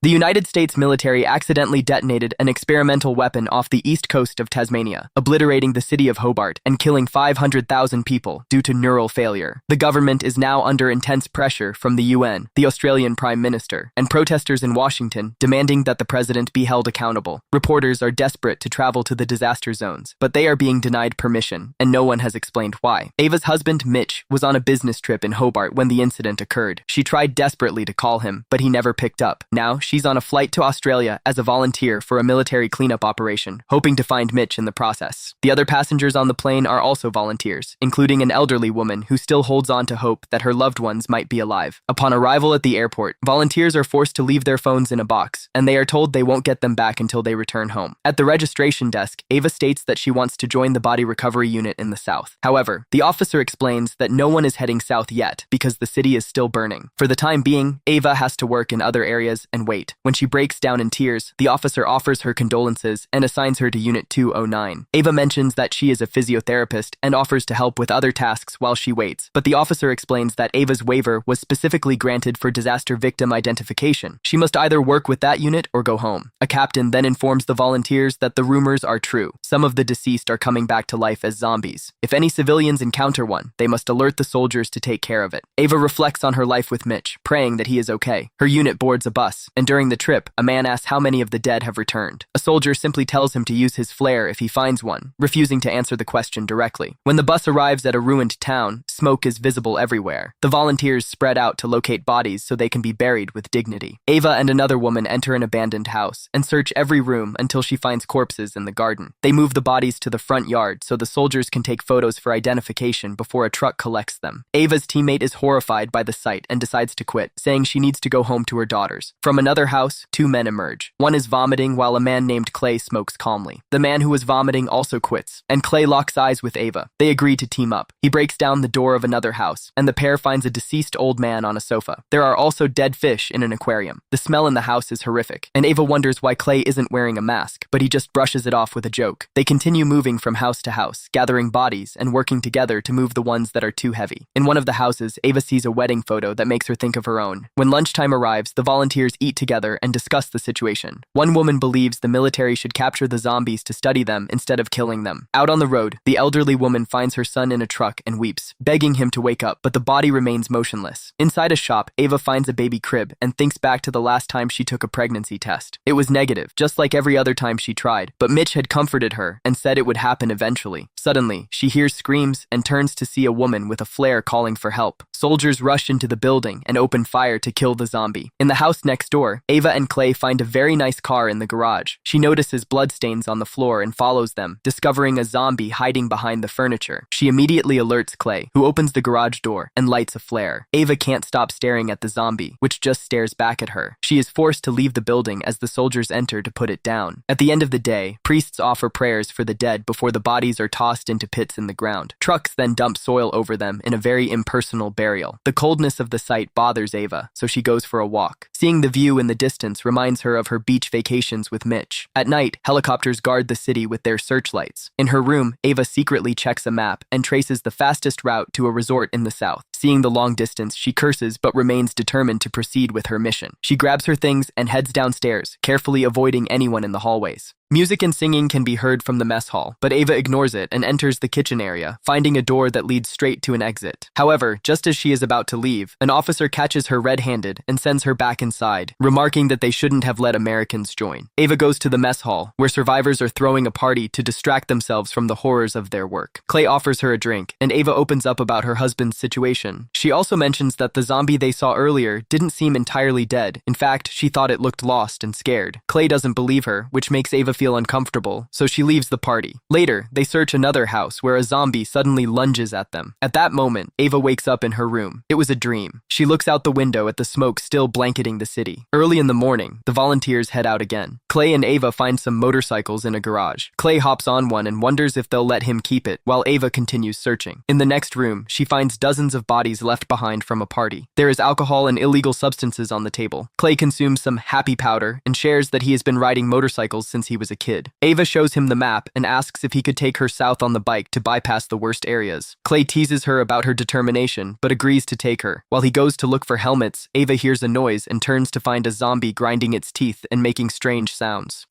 The United States military accidentally detonated an experimental weapon off the east coast of Tasmania, obliterating the city of Hobart and killing 500,000 people due to neural failure. The government is now under intense pressure from the UN, the Australian Prime Minister, and protesters in Washington demanding that the president be held accountable. Reporters are desperate to travel to the disaster zones, but they are being denied permission, and no one has explained why. Ava's husband, Mitch, was on a business trip in Hobart when the incident occurred. She tried desperately to call him, but he never picked up. Now, she's on a flight to Australia as a volunteer for a military cleanup operation, hoping to find Mitch in the process. The other passengers on the plane are also volunteers, including an elderly woman who still holds on to hope that her loved ones might be alive. Upon arrival at the airport, volunteers are forced to leave their phones in a box, and they are told they won't get them back until they return home. At the registration desk, Ava states that she wants to join the body recovery unit in the south. However, the officer explains that no one is heading south yet because the city is still burning. For the time being, Ava has to work in other areas and wait. When she breaks down in tears, the officer offers her condolences and assigns her to Unit 209. Ava mentions that she is a physiotherapist and offers to help with other tasks while she waits, but the officer explains that Ava's waiver was specifically granted for disaster victim identification. She must either work with that unit or go home. A captain then informs the volunteers that the rumors are true. Some of the deceased are coming back to life as zombies. If any civilians encounter one, they must alert the soldiers to take care of it. Ava reflects on her life with Mitch, praying that he is okay. Her unit boards a bus, and during the trip, a man asks how many of the dead have returned. A soldier simply tells him to use his flare if he finds one, refusing to answer the question directly. When the bus arrives at a ruined town, smoke is visible everywhere. The volunteers spread out to locate bodies so they can be buried with dignity. Ava and another woman enter an abandoned house and search every room until she finds corpses in the garden. They move the bodies to the front yard so the soldiers can take photos for identification before a truck collects them. Ava's teammate is horrified by the sight and decides to quit, saying she needs to go home to her daughters. From another house, two men emerge. One is vomiting while a man named Clay smokes calmly. The man who was vomiting also quits, and Clay locks eyes with Ava. They agree to team up. He breaks down the door of another house, and the pair finds a deceased old man on a sofa. There are also dead fish in an aquarium. The smell in the house is horrific, and Ava wonders why Clay isn't wearing a mask, but he just brushes it off with a joke. They continue moving from house to house, gathering bodies and working together to move the ones that are too heavy. In one of the houses, Ava sees a wedding photo that makes her think of her own. When lunchtime arrives, the volunteers eat together and discuss the situation. One woman believes the military should capture the zombies to study them instead of killing them. Out on the road, the elderly woman finds her son in a truck and weeps, begging him to wake up, but the body remains motionless. Inside a shop, Ava finds a baby crib and thinks back to the last time she took a pregnancy test. It was negative, just like every other time she tried, but Mitch had comforted her and said it would happen eventually. Suddenly, she hears screams and turns to see a woman with a flare calling for help. Soldiers rush into the building and open fire to kill the zombie. In the house next door, Ava and Clay find a very nice car in the garage. She notices bloodstains on the floor and follows them, discovering a zombie hiding behind the furniture. She immediately alerts Clay, who opens the garage door and lights a flare. Ava can't stop staring at the zombie, which just stares back at her. She is forced to leave the building as the soldiers enter to put it down. At the end of the day, priests offer prayers for the dead before the bodies are tossed into pits in the ground. Trucks then dump soil over them in a very impersonal burial. The coldness of the site bothers Ava, so she goes for a walk. Seeing the view in the distance reminds her of her beach vacations with Mitch. At night, helicopters guard the city with their searchlights. In her room, Ava secretly checks a map and traces the fastest route to a resort in the south. Seeing the long distance, she curses but remains determined to proceed with her mission. She grabs her things and heads downstairs, carefully avoiding anyone in the hallways. Music and singing can be heard from the mess hall, but Ava ignores it and enters the kitchen area, finding a door that leads straight to an exit. However, just as she is about to leave, an officer catches her red-handed and sends her back inside, remarking that they shouldn't have let Americans join. Ava goes to the mess hall, where survivors are throwing a party to distract themselves from the horrors of their work. Clay offers her a drink, and Ava opens up about her husband's situation. She also mentions that the zombie they saw earlier didn't seem entirely dead. In fact, she thought it looked lost and scared. Clay doesn't believe her, which makes Ava feel uncomfortable, so she leaves the party. Later, they search another house where a zombie suddenly lunges at them. At that moment, Ava wakes up in her room. It was a dream. She looks out the window at the smoke still blanketing the city. Early in the morning, the volunteers head out again. Clay and Ava find some motorcycles in a garage. Clay hops on one and wonders if they'll let him keep it, while Ava continues searching. In the next room, she finds dozens of bodies left behind from a party. There is alcohol and illegal substances on the table. Clay consumes some happy powder and shares that he has been riding motorcycles since he was a kid. Ava shows him the map and asks if he could take her south on the bike to bypass the worst areas. Clay teases her about her determination, but agrees to take her. While he goes to look for helmets, Ava hears a noise and turns to find a zombie grinding its teeth and making strange sounds.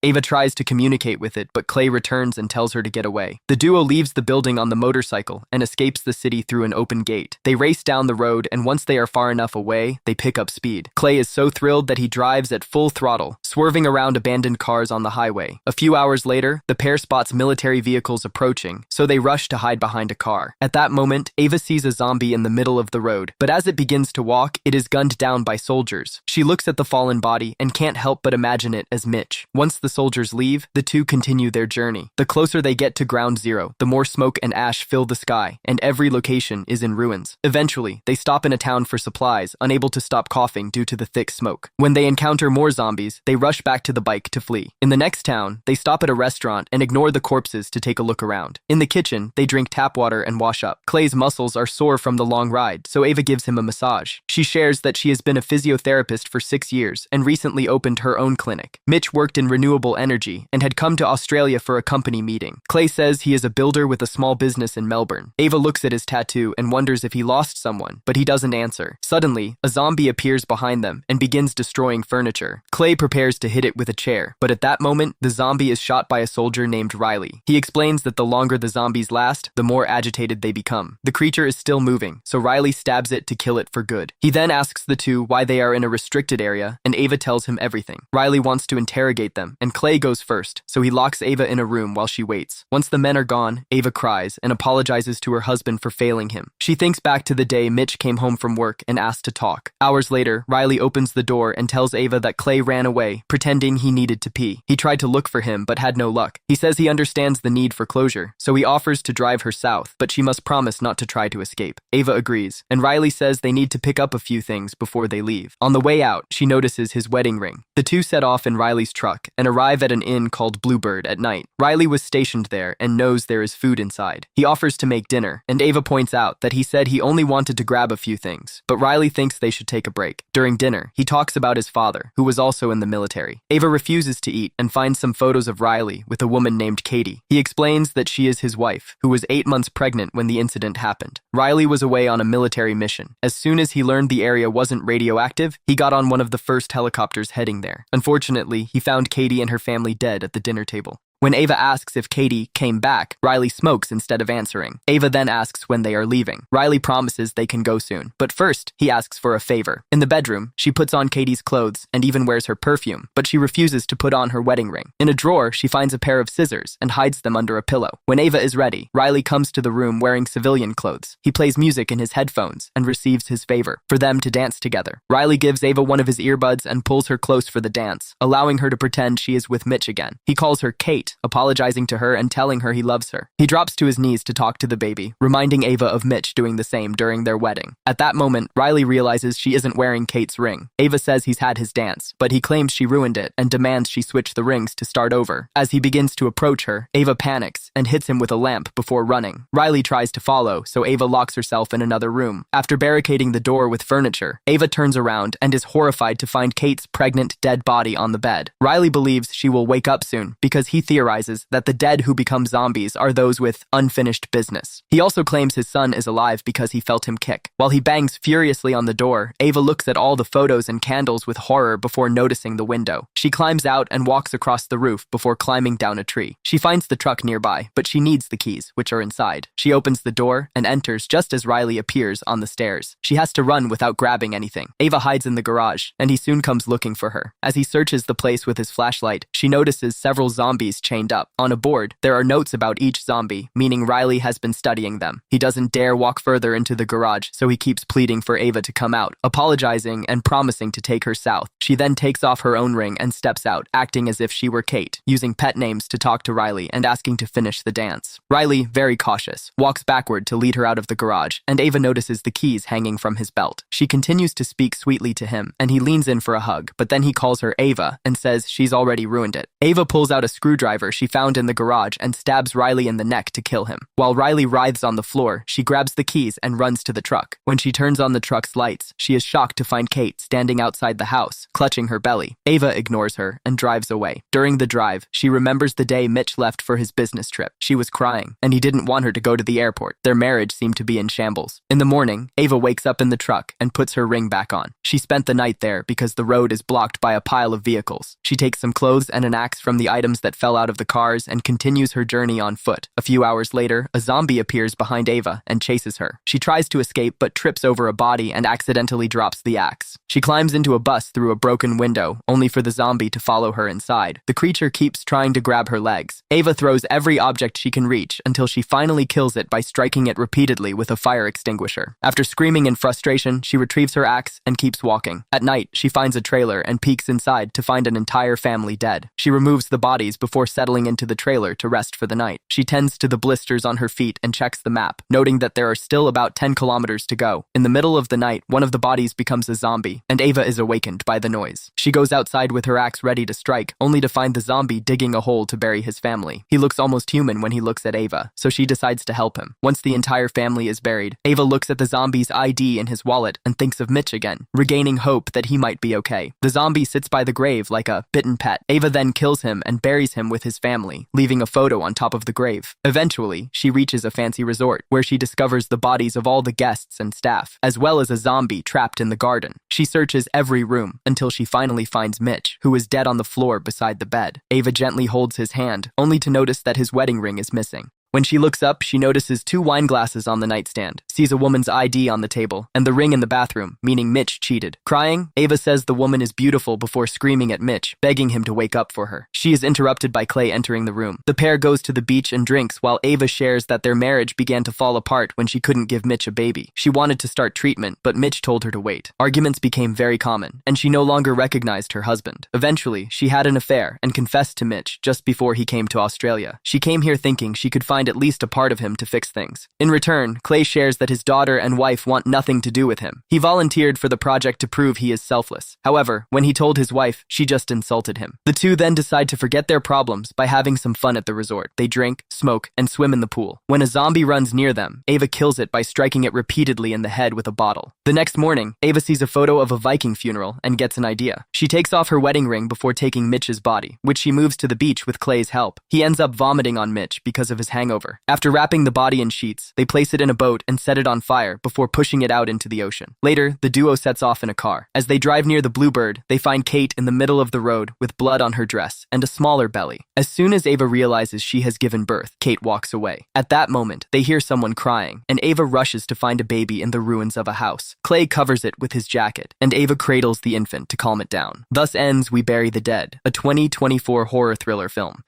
Ava tries to communicate with it, but Clay returns and tells her to get away. The duo leaves the building on the motorcycle and escapes the city through an open gate. They race down the road, and once they are far enough away, they pick up speed. Clay is so thrilled that he drives at full throttle, swerving around abandoned cars on the highway. A few hours later, the pair spots military vehicles approaching, so they rush to hide behind a car. At that moment, Ava sees a zombie in the middle of the road, but as it begins to walk, it is gunned down by soldiers. She looks at the fallen body and can't help but imagine it as Mitch. Once the soldiers leave, the two continue their journey. The closer they get to ground zero, the more smoke and ash fill the sky, and every location is in ruins. Eventually, they stop in a town for supplies, unable to stop coughing due to the thick smoke. When they encounter more zombies, they rush back to the bike to flee. In the next town, they stop at a restaurant and ignore the corpses to take a look around. In the kitchen, they drink tap water and wash up. Clay's muscles are sore from the long ride, so Ava gives him a massage. She shares that she has been a physiotherapist for 6 years and recently opened her own clinic. Mitch worked in renewable energy and had come to Australia for a company meeting. Clay says he is a builder with a small business in Melbourne. Ava looks at his tattoo and wonders if he lost someone, but he doesn't answer. Suddenly, a zombie appears behind them and begins destroying furniture. Clay prepares to hit it with a chair, but at that moment, the zombie is shot by a soldier named Riley. He explains that the longer the zombies last, the more agitated they become. The creature is still moving, so Riley stabs it to kill it for good. He then asks the two why they are in a restricted area, and Ava tells him everything. Riley wants to interrogate them, and Clay goes first, so he locks Ava in a room while she waits. Once the men are gone, Ava cries and apologizes to her husband for failing him. She thinks back to the day Mitch came home from work and asked to talk. Hours later, Riley opens the door and tells Ava that Clay ran away, pretending he needed to pee. He tried to look for him, but had no luck. He says he understands the need for closure, so he offers to drive her south, but she must promise not to try to escape. Ava agrees, and Riley says they need to pick up a few things before they leave. On the way out, she notices his wedding ring. The two set off in Riley's truck and arrive at an inn called Bluebird at night. Riley was stationed there and knows there is food inside. He offers to make dinner, and Ava points out that he said he only wanted to grab a few things, but Riley thinks they should take a break. During dinner, he talks about his father, who was also in the military. Ava refuses to eat and finds some photos of Riley with a woman named Katie. He explains that she is his wife, who was 8 months pregnant when the incident happened. Riley was away on a military mission. As soon as he learned the area wasn't radioactive, he got on one of the first helicopters heading there. Unfortunately, he found Katie and her family dead at the dinner table. When Ava asks if Katie came back, Riley smokes instead of answering. Ava then asks when they are leaving. Riley promises they can go soon, but first, he asks for a favor. In the bedroom, she puts on Katie's clothes and even wears her perfume, but she refuses to put on her wedding ring. In a drawer, she finds a pair of scissors and hides them under a pillow. When Ava is ready, Riley comes to the room wearing civilian clothes. He plays music in his headphones and receives his favor for them to dance together. Riley gives Ava one of his earbuds and pulls her close for the dance, allowing her to pretend she is with Mitch again. He calls her Kate, apologizing to her and telling her he loves her. He drops to his knees to talk to the baby, reminding Ava of Mitch doing the same during their wedding. At that moment, Riley realizes she isn't wearing Kate's ring. Ava says he's had his dance, but he claims she ruined it and demands she switch the rings to start over. As he begins to approach her, Ava panics and hits him with a lamp before running. Riley tries to follow, so Ava locks herself in another room. After barricading the door with furniture, Ava turns around and is horrified to find Kate's pregnant, dead body on the bed. Riley believes she will wake up soon because he theorizes that the dead who become zombies are those with unfinished business. He also claims his son is alive because he felt him kick. While he bangs furiously on the door, Ava looks at all the photos and candles with horror before noticing the window. She climbs out and walks across the roof before climbing down a tree. She finds the truck nearby, but she needs the keys, which are inside. She opens the door and enters just as Riley appears on the stairs. She has to run without grabbing anything. Ava hides in the garage, and he soon comes looking for her. As he searches the place with his flashlight, she notices several zombies chained up. On a board, there are notes about each zombie, meaning Riley has been studying them. He doesn't dare walk further into the garage, so he keeps pleading for Ava to come out, apologizing and promising to take her south. She then takes off her own ring and steps out, acting as if she were Kate, using pet names to talk to Riley and asking to finish the dance. Riley, very cautious, walks backward to lead her out of the garage, and Ava notices the keys hanging from his belt. She continues to speak sweetly to him, and he leans in for a hug, but then he calls her Ava and says she's already ruined it. Ava pulls out a screwdriver she found in the garage and stabs Riley in the neck to kill him. While Riley writhes on the floor, she grabs the keys and runs to the truck. When she turns on the truck's lights, she is shocked to find Kate standing outside the house, clutching her belly. Ava ignores her and drives away. During the drive, she remembers the day Mitch left for his business trip. She was crying, and he didn't want her to go to the airport. Their marriage seemed to be in shambles. In the morning, Ava wakes up in the truck and puts her ring back on. She spent the night there because the road is blocked by a pile of vehicles. She takes some clothes and an axe from the items that fell out of the cars and continues her journey on foot. A few hours later, a zombie appears behind Ava and chases her. She tries to escape but trips over a body and accidentally drops the axe. She climbs into a bus through a broken window, only for the zombie to follow her inside. The creature keeps trying to grab her legs. Ava throws every object she can reach until she finally kills it by striking it repeatedly with a fire extinguisher. After screaming in frustration, she retrieves her axe and keeps walking. At night, she finds a trailer and peeks inside to find an entire family dead. She removes the bodies before settling into the trailer to rest for the night. She tends to the blisters on her feet and checks the map, noting that there are still about 10 kilometers to go. In the middle of the night, one of the bodies becomes a zombie, and Ava is awakened by the noise. She goes outside with her axe ready to strike, only to find the zombie digging a hole to bury his family. He looks almost human when he looks at Ava, so she decides to help him. Once the entire family is buried, Ava looks at the zombie's ID in his wallet and thinks of Mitch again, regaining hope that he might be okay. The zombie sits by the grave like a bitten pet. Ava then kills him and buries him with his family, leaving a photo on top of the grave. Eventually, she reaches a fancy resort, where she discovers the bodies of all the guests and staff, as well as a zombie trapped in the garden. She searches every room until she finally finds Mitch, who is dead on the floor beside the bed. Ava gently holds his hand, only to notice that his wedding ring is missing. When she looks up, she notices 2 wine glasses on the nightstand, sees a woman's ID on the table, and the ring in the bathroom, meaning Mitch cheated. Crying, Ava says the woman is beautiful before screaming at Mitch, begging him to wake up for her. She is interrupted by Clay entering the room. The pair goes to the beach and drinks while Ava shares that their marriage began to fall apart when she couldn't give Mitch a baby. She wanted to start treatment, but Mitch told her to wait. Arguments became very common, and she no longer recognized her husband. Eventually, she had an affair and confessed to Mitch just before he came to Australia. She came here thinking she could find at least a part of him to fix things. In return, Clay shares that his daughter and wife want nothing to do with him. He volunteered for the project to prove he is selfless. However, when he told his wife, she just insulted him. The two then decide to forget their problems by having some fun at the resort. They drink, smoke, and swim in the pool. When a zombie runs near them, Ava kills it by striking it repeatedly in the head with a bottle. The next morning, Ava sees a photo of a Viking funeral and gets an idea. She takes off her wedding ring before taking Mitch's body, which she moves to the beach with Clay's help. He ends up vomiting on Mitch because of his hangover. After wrapping the body in sheets, they place it in a boat and set it on fire before pushing it out into the ocean. Later, the duo sets off in a car. As they drive near the Bluebird, they find Kate in the middle of the road with blood on her dress and a smaller belly. As soon as Ava realizes she has given birth, Kate walks away. At that moment, they hear someone crying, and Ava rushes to find a baby in the ruins of a house. Clay covers it with his jacket, and Ava cradles the infant to calm it down. Thus ends We Bury the Dead, a 2024 horror thriller film.